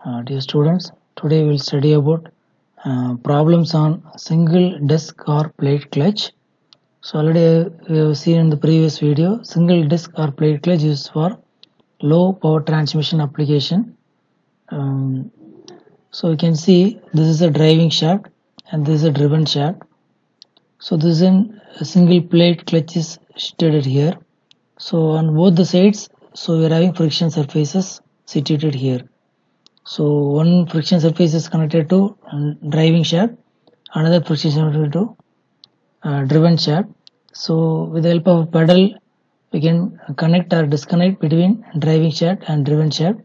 Dear students, today we will study about problems on single disc or plate clutch. So already we have seen in the previous video, single disc or plate clutch is for low power transmission application. So you can see this is a driving shaft and this is a driven shaft. So this is a single plate clutch is stated here. So on both the sides, so we are having friction surfaces situated here. So one friction surface is connected to driving shaft, another friction surface to driven shaft. So with the help of a pedal, we can connect or disconnect between driving shaft and driven shaft.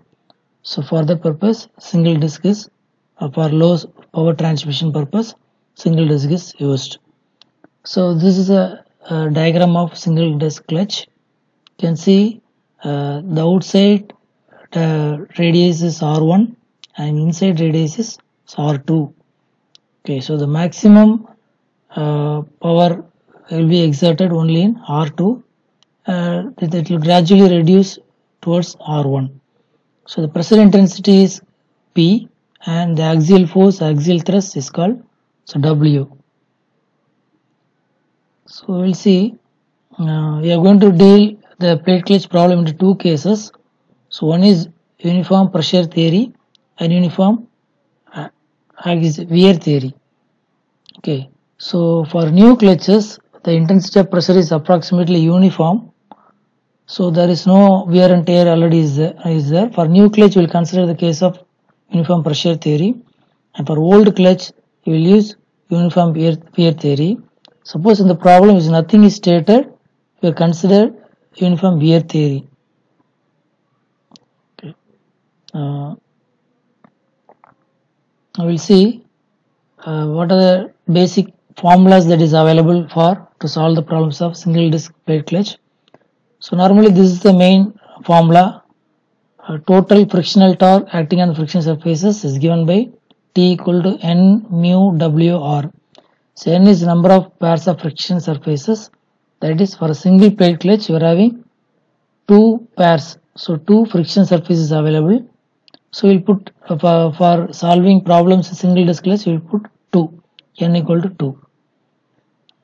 So for that purpose, single disc is for low power transmission purpose, single disc is used. So this is a diagram of single disc clutch. You can see the outside radius is R1 and inside radius is R2. Okay, so the maximum power will be exerted only in R2. It will gradually reduce towards R1. So the pressure intensity is P and the axial force, axial thrust is called W. So we'll see. We are going to deal the plate clutch problem into two cases. So one is uniform pressure theory and uniform wear theory. Okay, so for new clutches, the intensity of pressure is approximately uniform. So there is no wear and tear already is there. For new clutch, we will consider the case of uniform pressure theory, and for old clutch, we will use uniform wear theory. Suppose in the problem is nothing is stated, we will consider uniform wear theory. Okay. I will see what are the basic formulas that is available for to solve the problems of single disc plate clutch. So normally this is the main formula. Total frictional torque acting on the friction surfaces is given by T equal to N mu W R. So N is the number of pairs of friction surfaces. That is, for a single plate clutch you are having two pairs. So two friction surfaces available. So we'll put for solving problems single disc clutch we'll put 2, N equal to 2.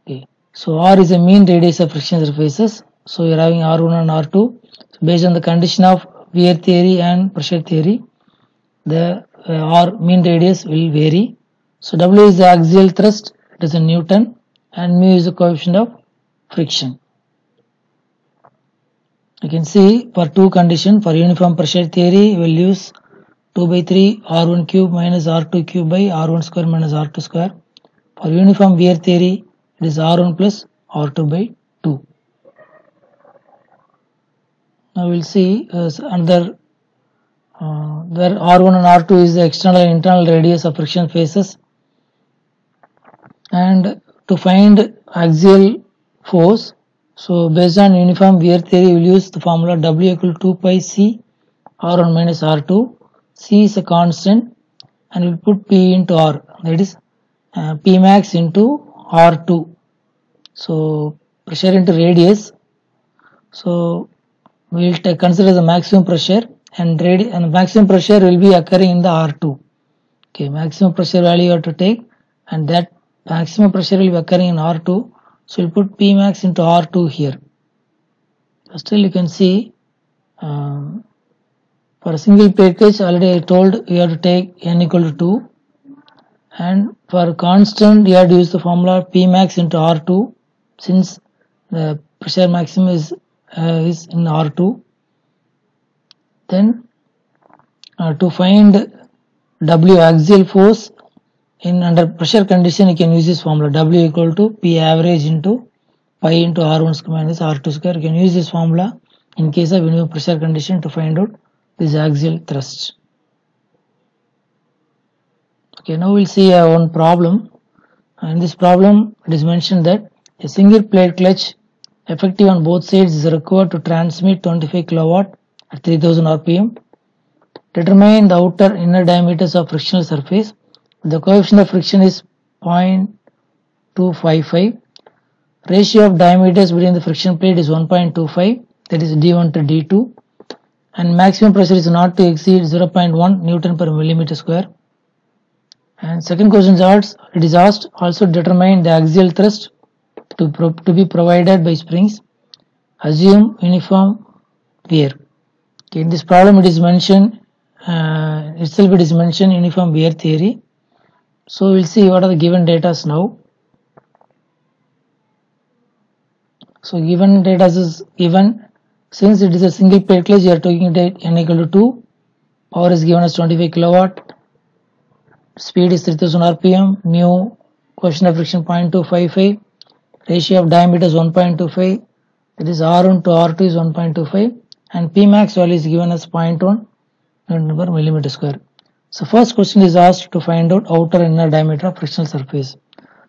Okay. So R is a mean radius of friction surfaces. So you're having R1 and R2. So based on the condition of wear theory and pressure theory, the R mean radius will vary. So W is the axial thrust, it is in Newton, and mu is the coefficient of friction. You can see for two conditions, for uniform pressure theory, we will use 2 by 3 R1 cube minus R2 cube by R1 square minus R2 square. For uniform wear theory, it is R1 plus R2 by 2. Now we will see another where R1 and R2 is the external and internal radius of friction faces, and to find axial force, so based on uniform wear theory we will use the formula W equal to 2 pi C R1 minus R2. C is a constant and we will put P into R, that is P max into R2. So pressure into radius, so we will consider the maximum pressure, and maximum pressure will be occurring in the R2. Okay, maximum pressure value you have to take, and that maximum pressure will be occurring in R2. So we'll put P max into R2 here. Still you can see for a single plate clutch already I told you have to take N equal to 2, and for constant you have to use the formula P max into R2 since the pressure maximum is in R2. Then to find W axial force in under pressure condition, you can use this formula W equal to P average into pi into R1 square minus R2 square. You can use this formula in case of uniform pressure condition to find out this axial thrust. Okay, now we'll see one problem. In this problem, it is mentioned that a single plate clutch effective on both sides is required to transmit 25 kilowatt at 3000 rpm. Determine the outer inner diameters of frictional surface. The coefficient of friction is 0.255. Ratio of diameters between the friction plate is 1.25, that is D1 to D2. and maximum pressure is not to exceed 0.1 Newton per millimeter square. And second question is it is asked also determine the axial thrust to be provided by springs. Assume uniform wear. Okay, in this problem it is mentioned uniform wear theory. So we'll see what are the given data now. So given data is given, since it is a single plate clutch, you are taking it n equal to 2, power is given as 25 kilowatt, speed is 3000 rpm, mu coefficient of friction 0.255, ratio of diameter is 1.25, that is R1 to R2 is 1.25, and Pmax value is given as 0.1 Newton per millimeter square. So first question is asked to find out outer and inner diameter of frictional surface.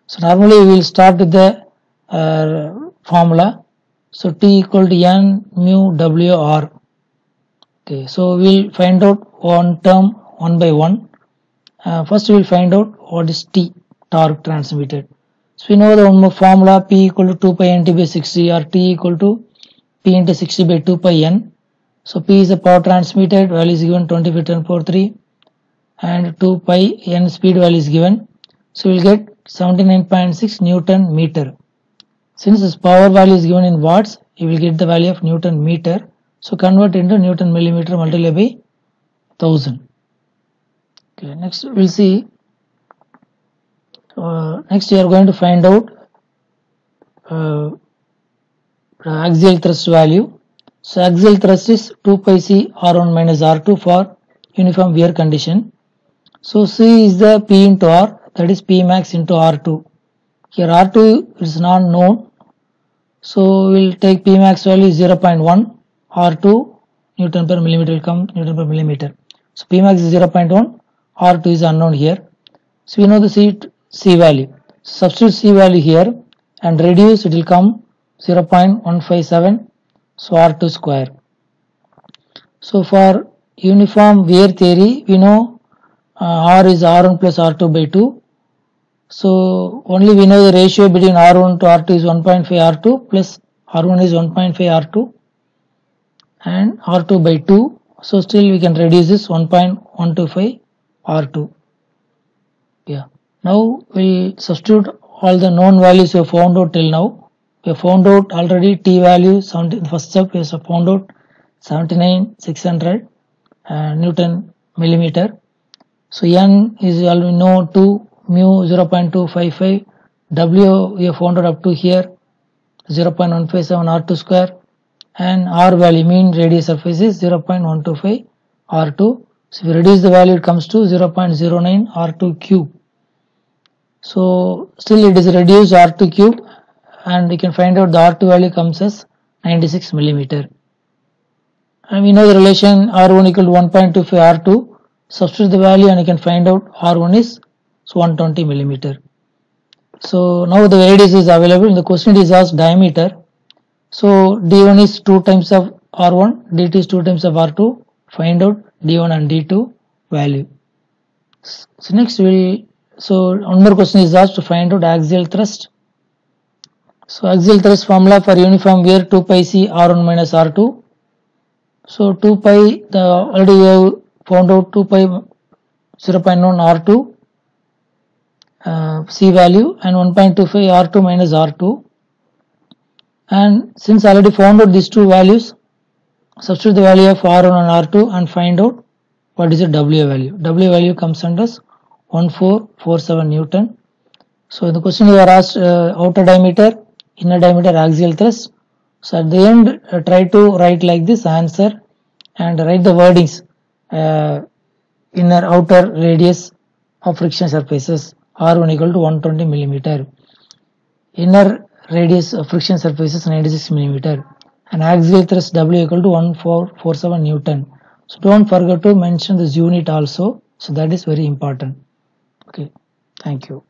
So normally we will start with the formula. So T equal to N mu W R. Okay, so we'll find out one term one by one. First we will find out what is T, torque transmitted. So we know the one formula P equal to 2 pi nt by 60 or T equal to P into 60 by 2 pi n. So P is the power transmitted, value is given 25 10 power 3, and 2 pi n speed value is given. So we'll get 79.6 Newton meter. Since this power value is given in watts, you will get the value of Newton meter. So convert into Newton millimeter multiplied by 1000. Okay, next we'll see. Next we are going to find out axial thrust value. So axial thrust is 2 pi c R1 minus R2 for uniform wear condition. So C is the P into R, that is P max into R2. Here R2 is not known, so we will take P max value 0.1, R2 Newton per millimeter will come Newton per millimeter. So P max is 0.1, R2 is unknown here. So we know the C value. Substitute C value here and reduce, it will come 0.157, so R2 square. So for uniform wear theory, we know R is R1 plus R2 by 2. So only we know the ratio between R1 to R2 is 1.5 R2 plus R1 is 1.5 R2 and R2 by 2. So still we can reduce this 1.125 R2. Yeah. Now we substitute all the known values we have found out till now. We have found out already T value, first step we have found out 79,600 Newton millimeter. So N is already know 2, mu 0.255, W we have found out up to here 0.157 R2 square, and R value mean radius surface is 0.125 R2. So if we reduce the value, it comes to 0.09 R2 cube. So still it is reduced R2 cube, and we can find out the R2 value comes as 96 millimeter. And we know the relation R1 equal to 1.25 R2. Substitute the value and you can find out R1 is 120 millimeter. So now the radius is available. In the question it is asked diameter. So D1 is 2 times of R1, D2 is 2 times of R2. Find out D1 and D2 value. So next one more question is asked to find out axial thrust. So axial thrust formula for uniform wear 2 pi c R1 minus R2. So 2 pi, already we have found out 2 pi 0.1 R2 C value and 1.25 R2 minus R2. And since already found out these two values, substitute the value of R1 and R2 and find out what is the W value. W value comes under 1447 Newton. So in the question you are asked outer diameter, inner diameter, axial thrust. So at the end try to write like this answer and write the wordings inner outer radius of friction surfaces R1 equal to 120 millimeter, inner radius of friction surfaces 96 millimeter, and axial thrust W equal to 1447 Newton. So don't forget to mention this unit also. So that is very important. Okay, thank you.